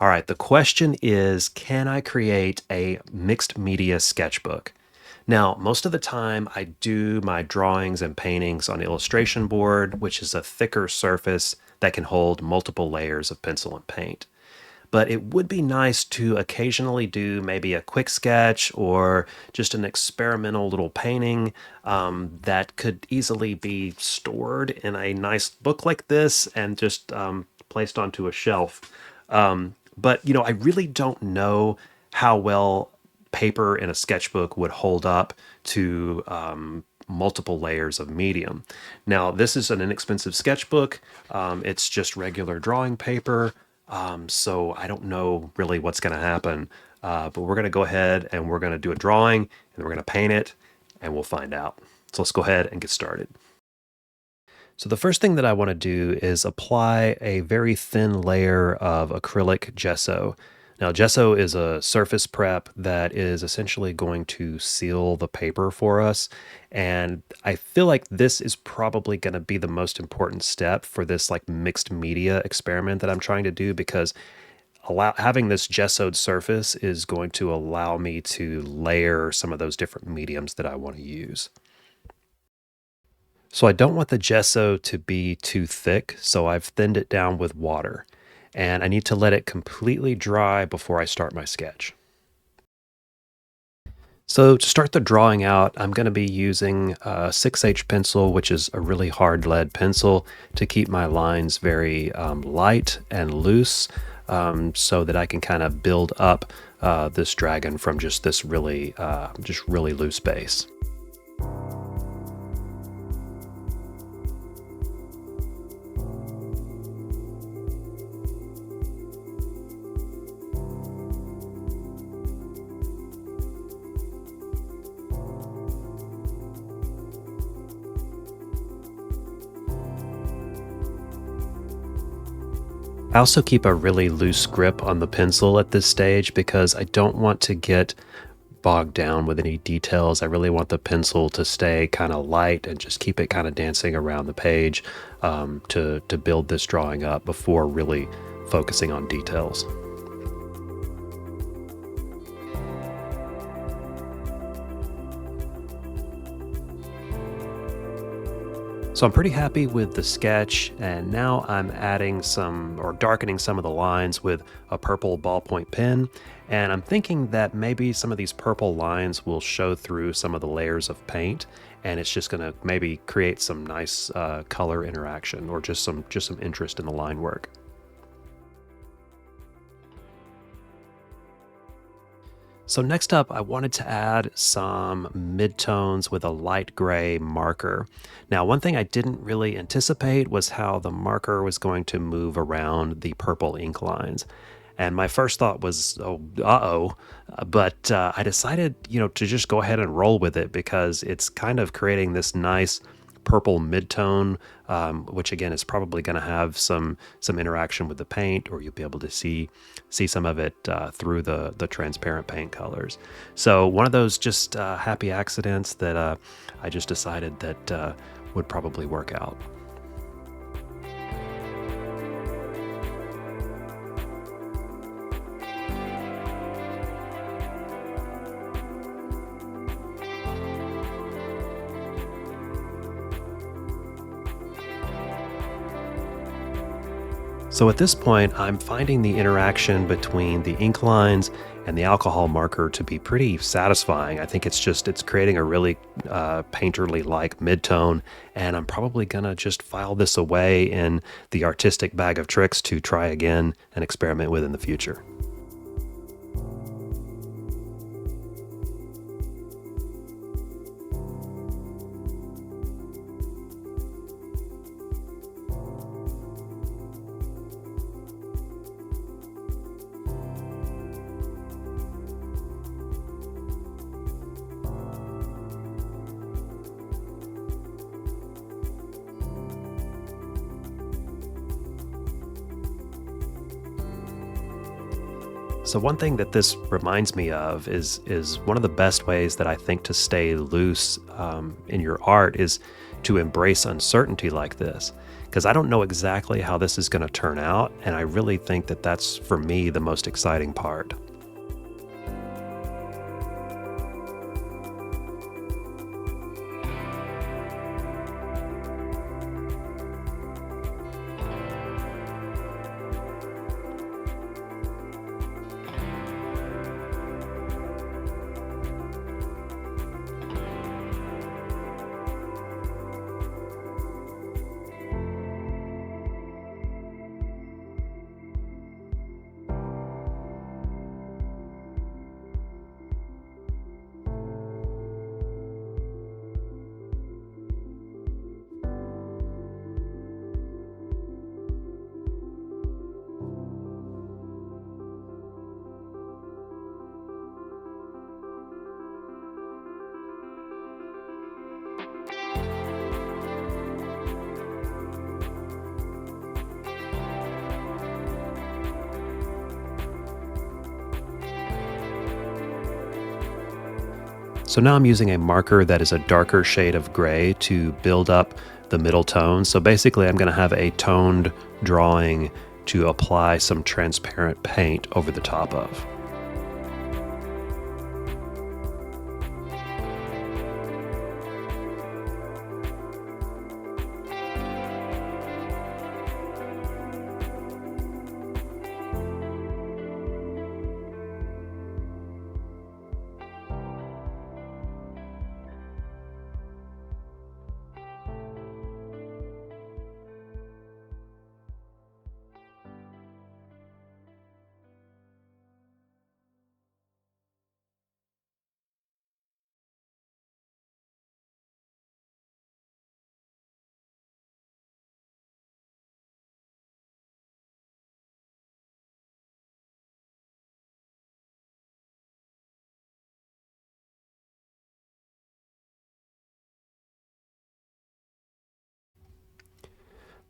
All right, the question is, can I create a mixed media sketchbook? Now, most of the time, I do my drawings and paintings on illustration board, which is a thicker surface that can hold multiple layers of pencil and paint. But it would be nice to occasionally do maybe a quick sketch or just an experimental little painting that could easily be stored in a nice book like this and just placed onto a shelf. But I really don't know how well paper in a sketchbook would hold up to multiple layers of medium. Now, this is an inexpensive sketchbook. It's just regular drawing paper. So I don't know really what's going to happen. But we're going to go ahead and we're going to do a drawing and we're going to paint it and we'll find out. So let's go ahead and get started. So the first thing that I want to do is apply a very thin layer of acrylic gesso. Now, gesso is a surface prep that is essentially going to seal the paper for us. And I feel like this is probably going to be the most important step for this like mixed media experiment that I'm trying to do because having this gessoed surface is going to allow me to layer some of those different mediums that I want to use. So I don't want the gesso to be too thick, so I've thinned it down with water. And I need to let it completely dry before I start my sketch. So to start the drawing out, I'm going to be using a 6H pencil, which is a really hard lead pencil, to keep my lines very light and loose so that I can kind of build up this dragon from just this just really loose base. I also keep a really loose grip on the pencil at this stage because I don't want to get bogged down with any details. I really want the pencil to stay kind of light and just keep it kind of dancing around the page to build this drawing up before really focusing on details. So I'm pretty happy with the sketch, and now I'm adding some or darkening some of the lines with a purple ballpoint pen. And I'm thinking that maybe some of these purple lines will show through some of the layers of paint, and it's just going to maybe create some nice color interaction or just some interest in the line work. So next up, I wanted to add some midtones with a light gray marker. Now, one thing I didn't really anticipate was how the marker was going to move around the purple ink lines. And my first thought was, oh, uh-oh. But I decided, to just go ahead and roll with it because it's kind of creating this nice purple midtone, which again is probably going to have some interaction with the paint, or you'll be able to see some of it through the transparent paint colors. So one of those just happy accidents that I just decided that would probably work out. So at this point, I'm finding the interaction between the ink lines and the alcohol marker to be pretty satisfying. I think it's creating a really painterly-like midtone, and I'm probably gonna just file this away in the artistic bag of tricks to try again and experiment with in the future. So one thing that this reminds me of is one of the best ways that I think to stay loose in your art is to embrace uncertainty like this. because I don't know exactly how this is going to turn out. And I really think that that's, for me, the most exciting part. So now I'm using a marker that is a darker shade of gray to build up the middle tone. So basically, I'm going to have a toned drawing to apply some transparent paint over the top of.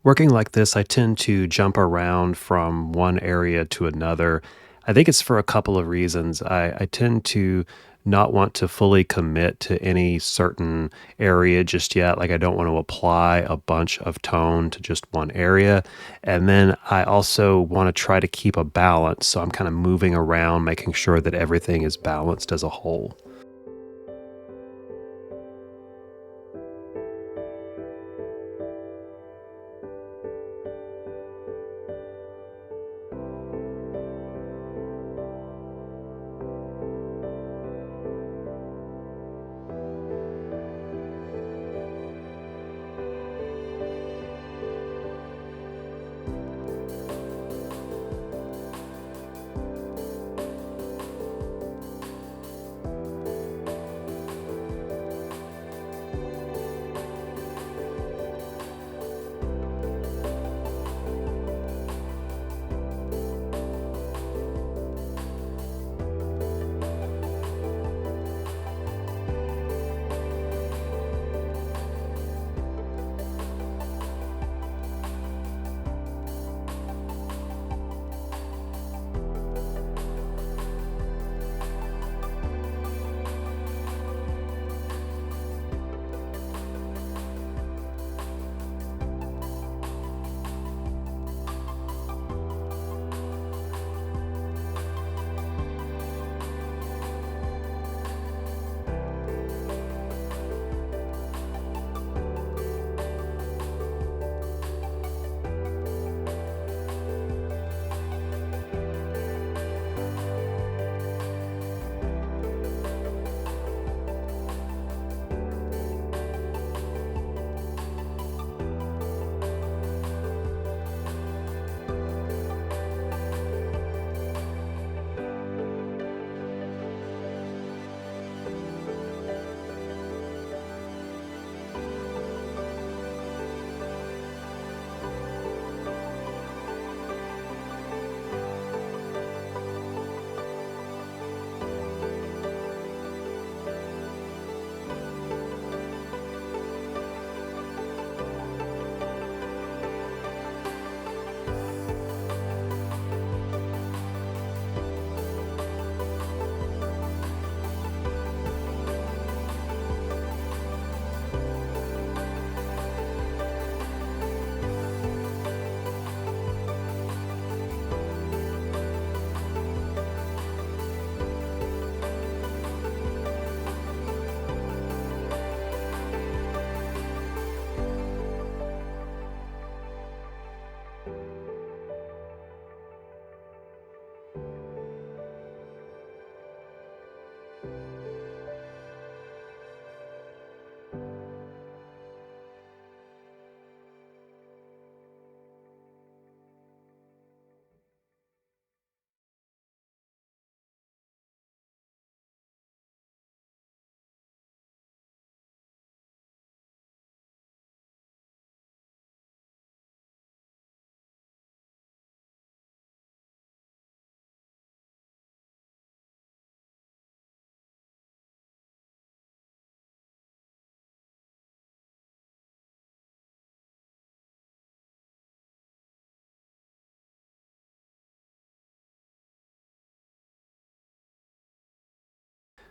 Working like this, I tend to jump around from one area to another. I think it's for a couple of reasons. I tend to not want to fully commit to any certain area just yet. Like, I don't want to apply a bunch of tone to just one area. And then I also want to try to keep a balance. So I'm kind of moving around, making sure that everything is balanced as a whole.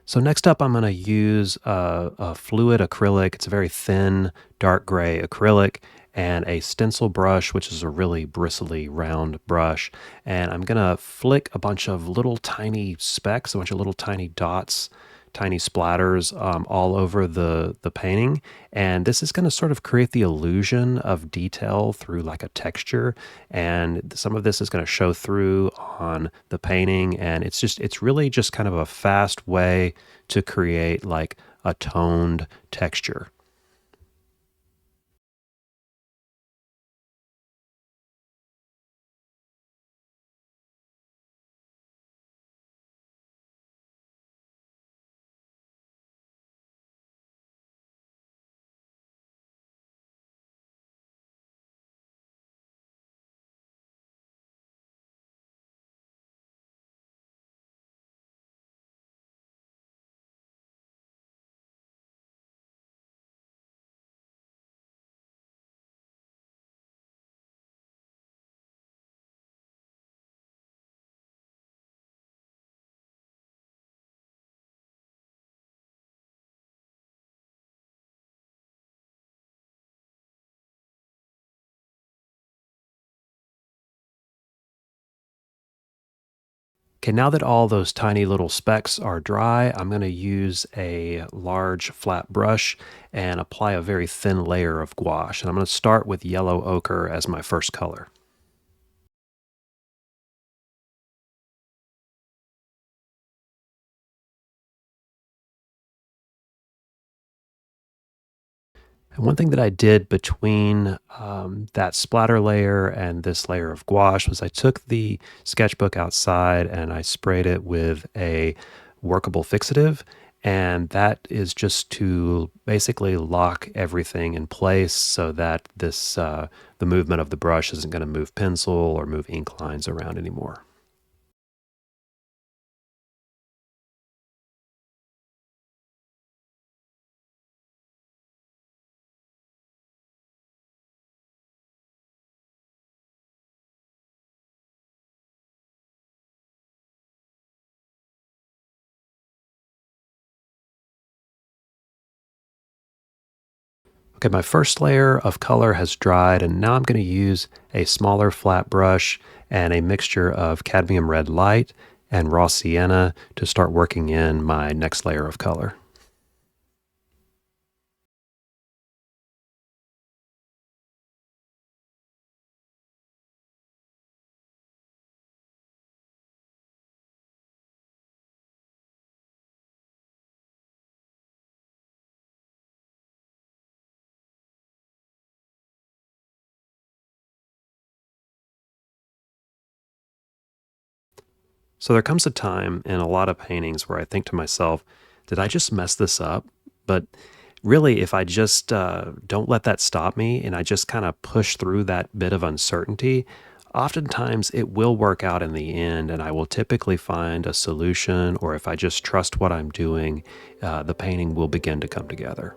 So next up, I'm going to use a fluid acrylic. It's a very thin, dark gray acrylic and a stencil brush, which is a really bristly, round brush. And I'm going to flick a bunch of little tiny specks, a bunch of little tiny dots, tiny splatters all over the painting. And this is going to sort of create the illusion of detail through like a texture. And some of this is going to show through on the painting. And it's really just kind of a fast way to create like a toned texture. Okay, now that all those tiny little specks are dry, I'm going to use a large flat brush and apply a very thin layer of gouache. And I'm going to start with yellow ochre as my first color. And one thing that I did between that splatter layer and this layer of gouache was I took the sketchbook outside and I sprayed it with a workable fixative. And that is just to basically lock everything in place so that the movement of the brush isn't going to move pencil or move ink lines around anymore. Okay, my first layer of color has dried, and now I'm going to use a smaller flat brush and a mixture of cadmium red light and raw sienna to start working in my next layer of color. So there comes a time in a lot of paintings where I think to myself, did I just mess this up? But really, if I just don't let that stop me and I just kind of push through that bit of uncertainty, oftentimes it will work out in the end and I will typically find a solution, or if I just trust what I'm doing, the painting will begin to come together.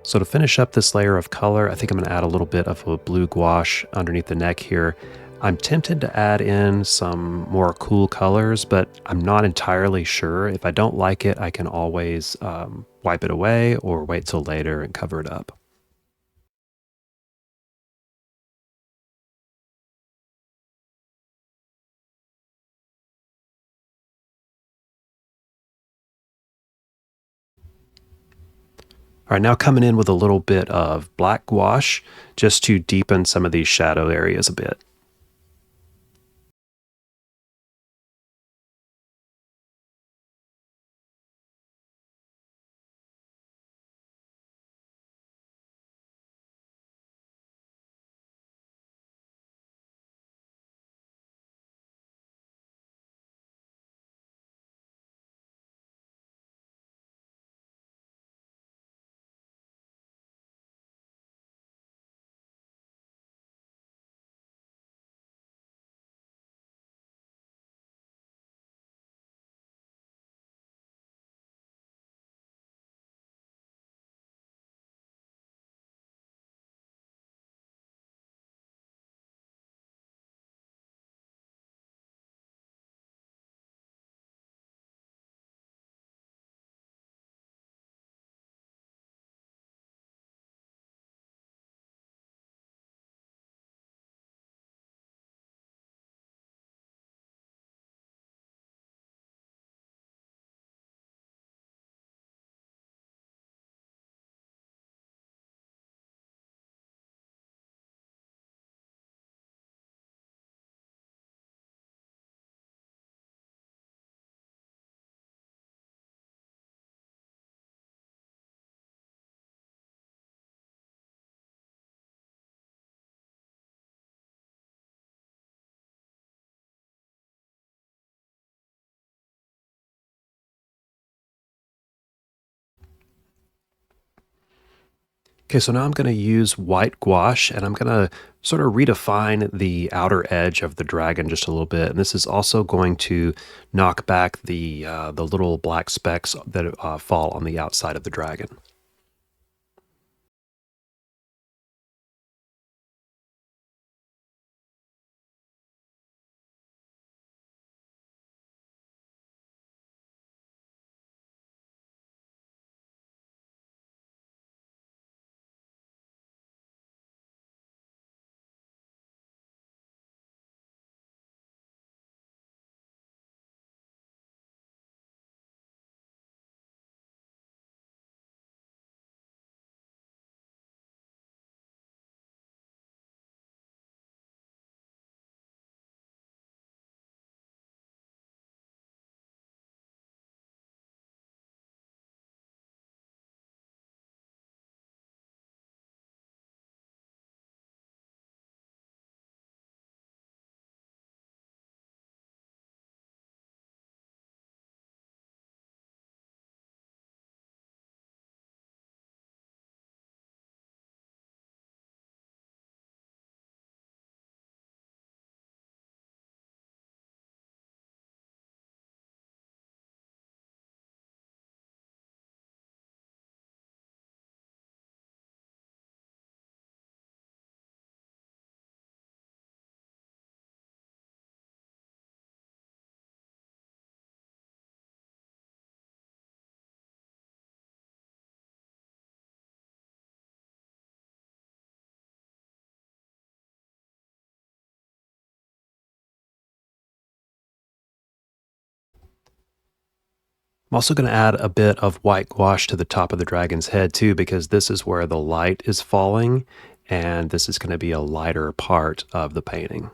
So to finish up this layer of color, I think I'm going to add a little bit of a blue gouache underneath the neck here. I'm tempted to add in some more cool colors, but I'm not entirely sure. If I don't like it, I can always wipe it away or wait till later and cover it up. All right, now coming in with a little bit of black gouache just to deepen some of these shadow areas a bit. Okay, so now I'm going to use white gouache and I'm going to sort of redefine the outer edge of the dragon just a little bit. And this is also going to knock back the little black specks that fall on the outside of the dragon. I'm also going to add a bit of white gouache to the top of the dragon's head too, because this is where the light is falling, and this is going to be a lighter part of the painting.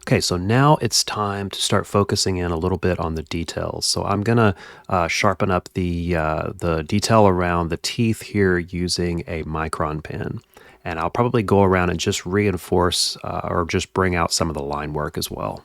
Okay, so now it's time to start focusing in a little bit on the details. So I'm gonna sharpen up the detail around the teeth here using a micron pen, and I'll probably go around and just reinforce or just bring out some of the line work as well.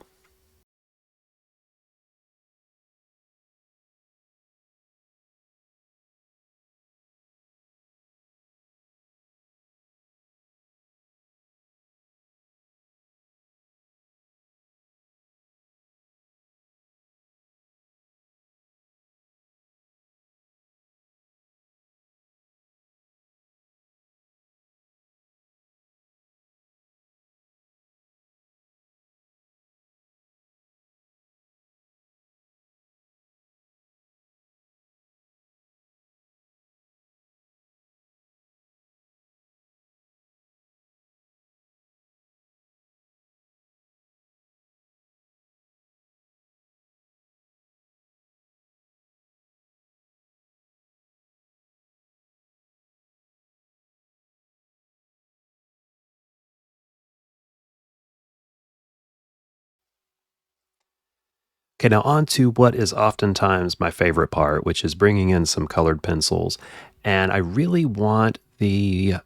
Okay, now on to what is oftentimes my favorite part, which is bringing in some colored pencils. And I really want the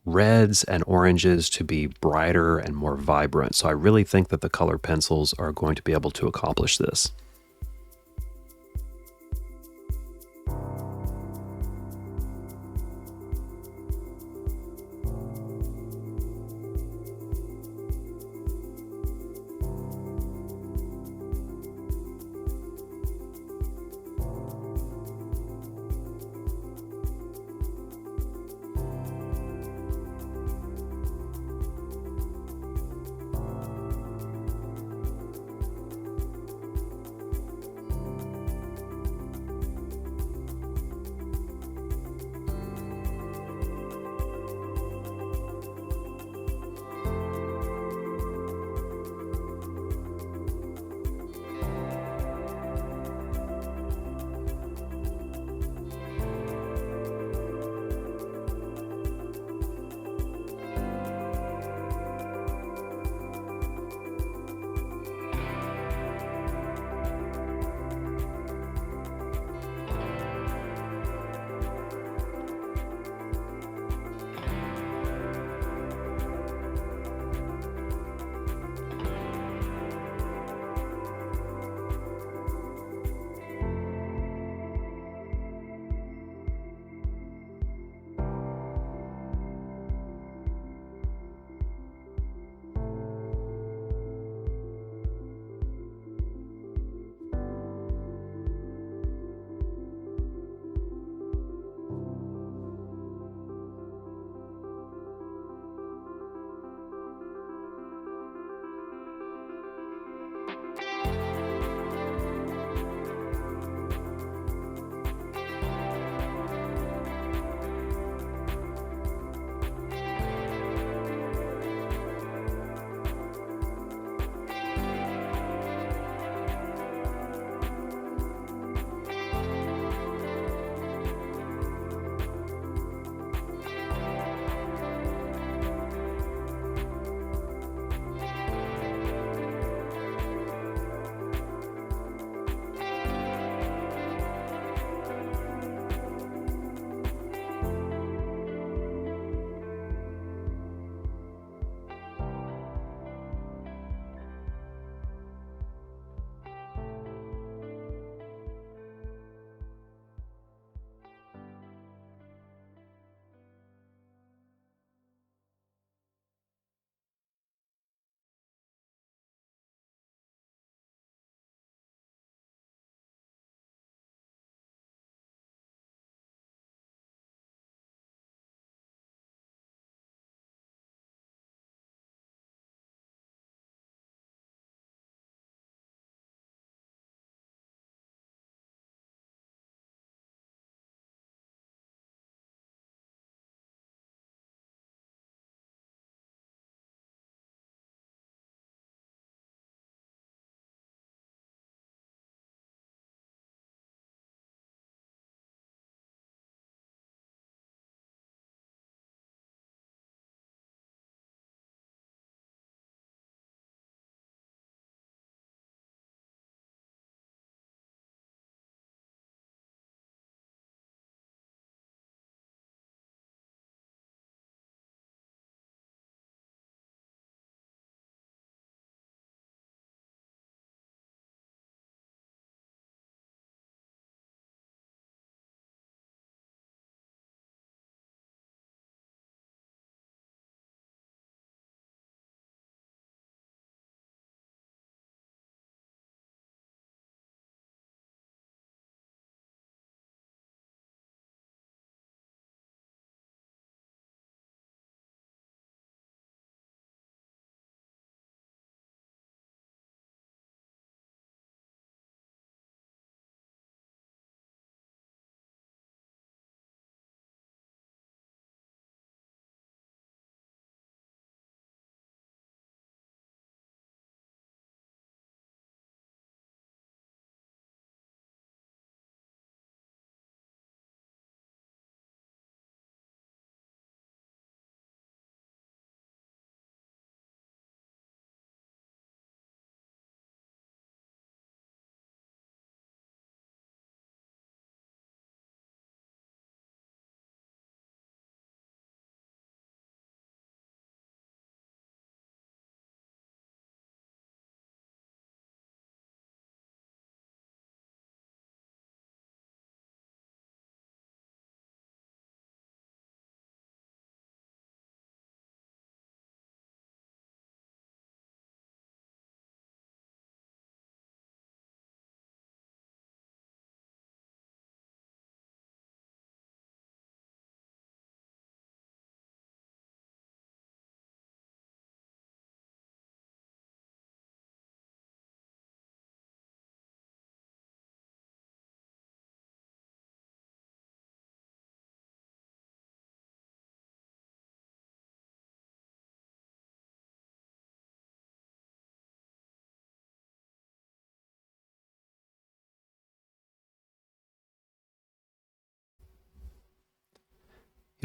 reds and oranges to be brighter and more vibrant. So I really think that the colored pencils are going to be able to accomplish this.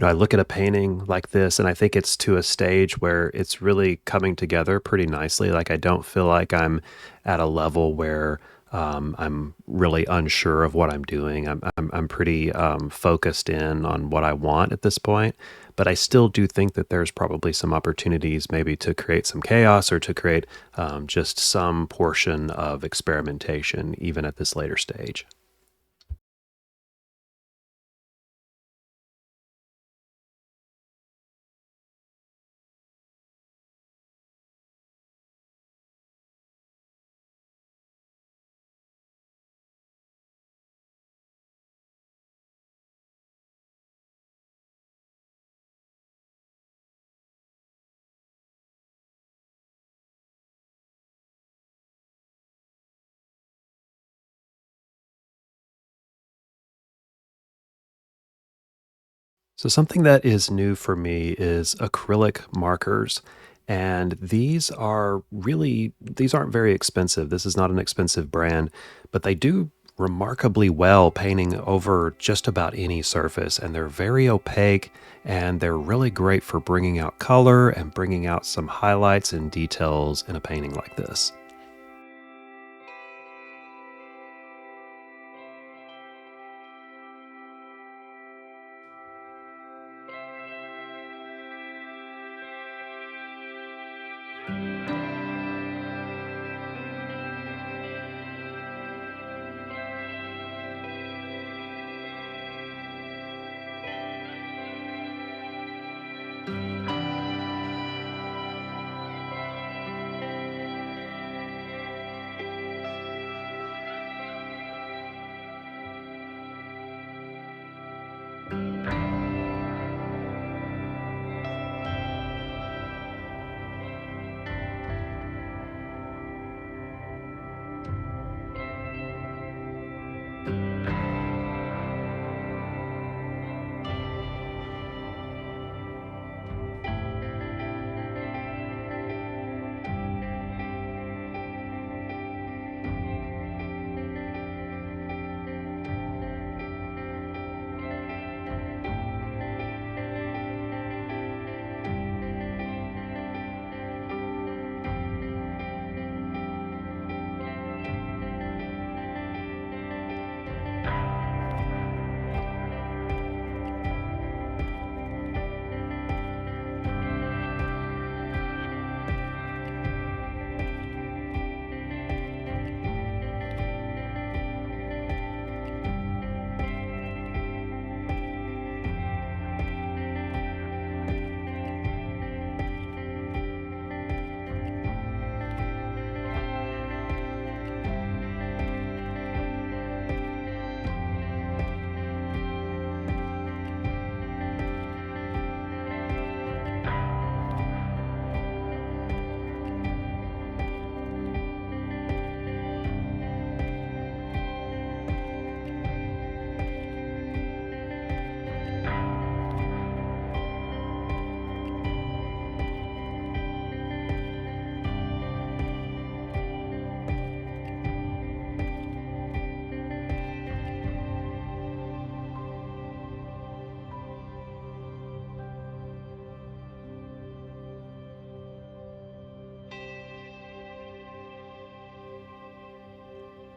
I look at a painting like this and I think it's to a stage where it's really coming together pretty nicely. Like I don't feel like I'm at a level where I'm really unsure of what I'm doing. I'm pretty focused in on what I want at this point. But I still do think that there's probably some opportunities maybe to create some chaos or to create just some portion of experimentation even at this later stage. So something that is new for me is acrylic markers. And these aren't very expensive. This is not an expensive brand, but they do remarkably well painting over just about any surface. And they're very opaque and they're really great for bringing out color and bringing out some highlights and details in a painting like this.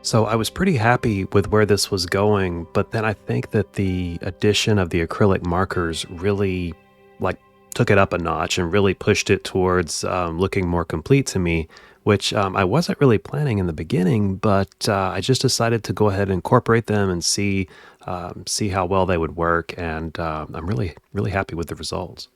So I was pretty happy with where this was going, but then I think that the addition of the acrylic markers really like took it up a notch and really pushed it towards looking more complete to me, which I wasn't really planning in the beginning, but I just decided to go ahead and incorporate them and see how well they would work, and I'm really happy with the results.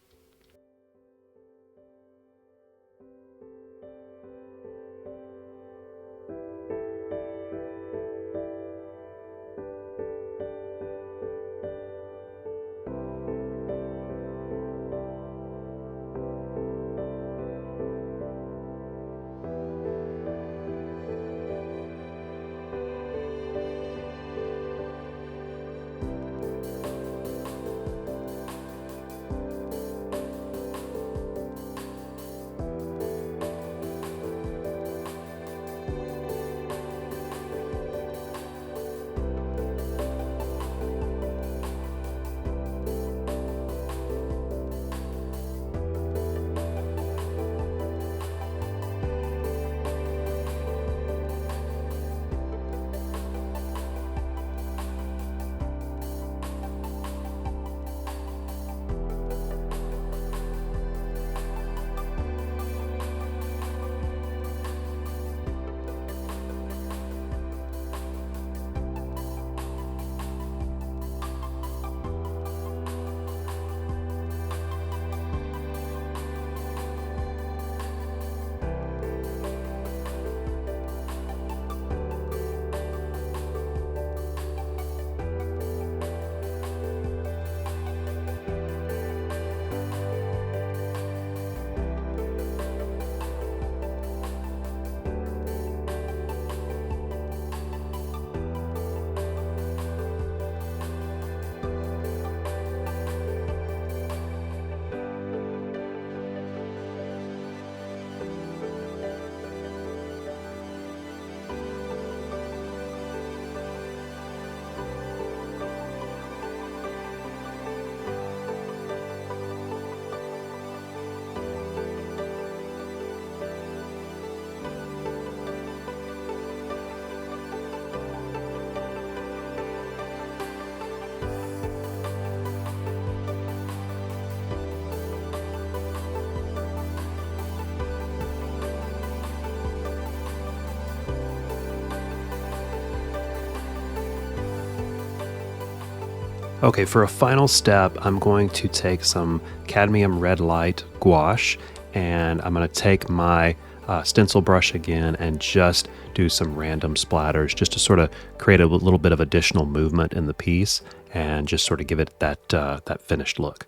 Okay, for a final step, I'm going to take some cadmium red light gouache and I'm going to take my stencil brush again and just do some random splatters just to sort of create a little bit of additional movement in the piece and just sort of give it that finished look.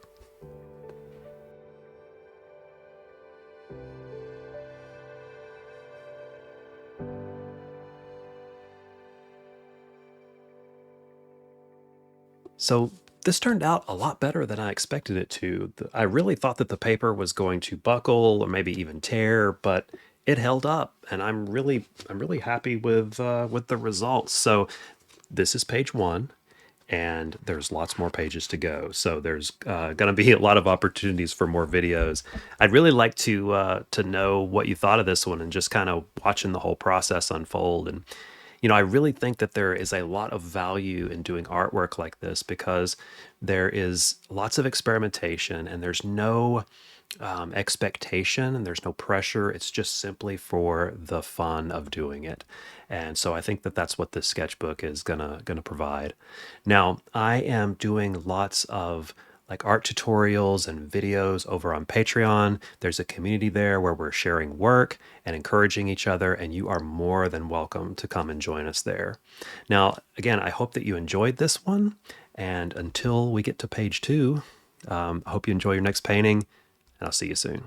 So this turned out a lot better than I expected it to. I really thought that the paper was going to buckle or maybe even tear, but it held up, and I'm really happy with the results. So this is page one, and there's lots more pages to go. So there's going to be a lot of opportunities for more videos. I'd really like to know what you thought of this one and just kind of watching the whole process unfold. And I really think that there is a lot of value in doing artwork like this because there is lots of experimentation and there's no expectation and there's no pressure. It's just simply for the fun of doing it. And so I think that that's what this sketchbook is gonna provide. Now, I am doing lots of like art tutorials and videos over on Patreon. There's a community there where we're sharing work and encouraging each other, and you are more than welcome to come and join us there. Now, again, I hope that you enjoyed this one, and until we get to page two, I hope you enjoy your next painting, and I'll see you soon.